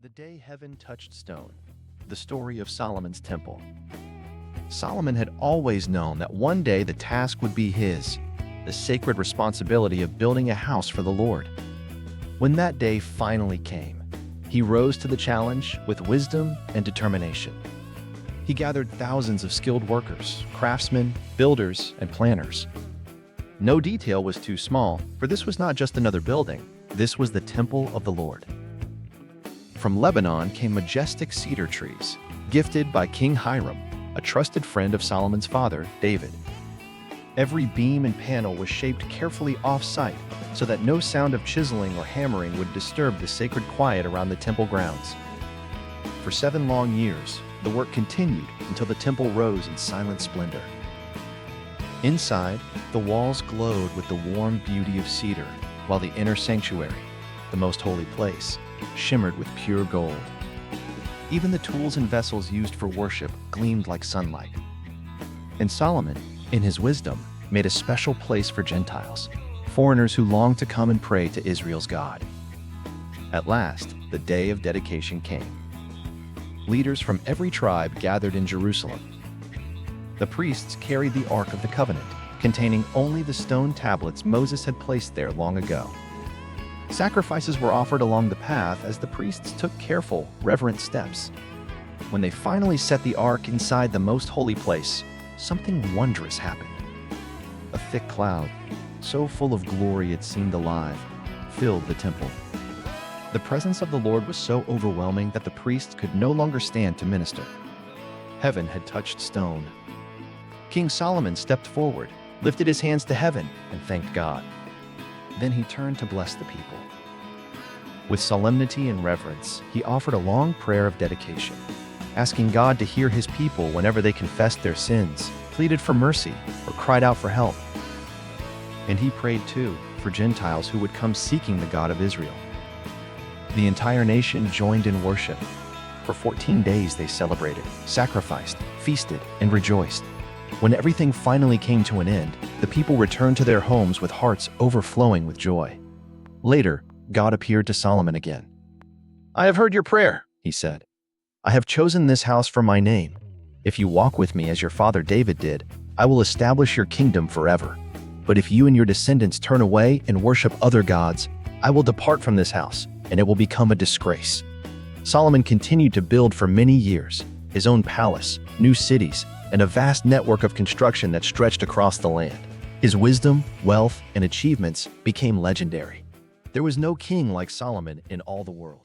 The day heaven touched stone. The story of Solomon's temple. Solomon had always known that one day the task would be his, the sacred responsibility of building a house for the Lord. When that day finally came, he rose to the challenge with wisdom and determination. He gathered thousands of skilled workers, craftsmen, builders, and planners. No detail was too small, for this was not just another building, this was the temple of the Lord. From Lebanon came majestic cedar trees, gifted by King Hiram, a trusted friend of Solomon's father, David. Every beam and panel was shaped carefully off-site so that no sound of chiseling or hammering would disturb the sacred quiet around the temple grounds. For 7 long years, the work continued until the temple rose in silent splendor. Inside, the walls glowed with the warm beauty of cedar, while the inner sanctuary, the most holy place, shimmered with pure gold. Even the tools and vessels used for worship gleamed like sunlight. And Solomon, in his wisdom, made a special place for Gentiles, foreigners who longed to come and pray to Israel's God. At last, the day of dedication came. Leaders from every tribe gathered in Jerusalem. The priests carried the Ark of the Covenant, containing only the stone tablets Moses had placed there long ago. Sacrifices were offered along the path as the priests took careful, reverent steps. When they finally set the ark inside the most holy place, something wondrous happened. A thick cloud, so full of glory it seemed alive, filled the temple. The presence of the Lord was so overwhelming that the priests could no longer stand to minister. Heaven had touched stone. King Solomon stepped forward, lifted his hands to heaven, and thanked God. Then he turned to bless the people. With solemnity and reverence, he offered a long prayer of dedication, asking God to hear his people whenever they confessed their sins, pleaded for mercy, or cried out for help. And he prayed too for Gentiles who would come seeking the God of Israel. The entire nation joined in worship. For 14 days they celebrated, sacrificed, feasted, and rejoiced. When everything finally came to an end, the people returned to their homes with hearts overflowing with joy. Later, God appeared to Solomon again. "I have heard your prayer," he said. "I have chosen this house for my name. If you walk with me as your father David did, I will establish your kingdom forever. But if you and your descendants turn away and worship other gods, I will depart from this house, and it will become a disgrace." Solomon continued to build for many years, his own palace, new cities, and a vast network of construction that stretched across the land. His wisdom, wealth, and achievements became legendary. There was no king like Solomon in all the world.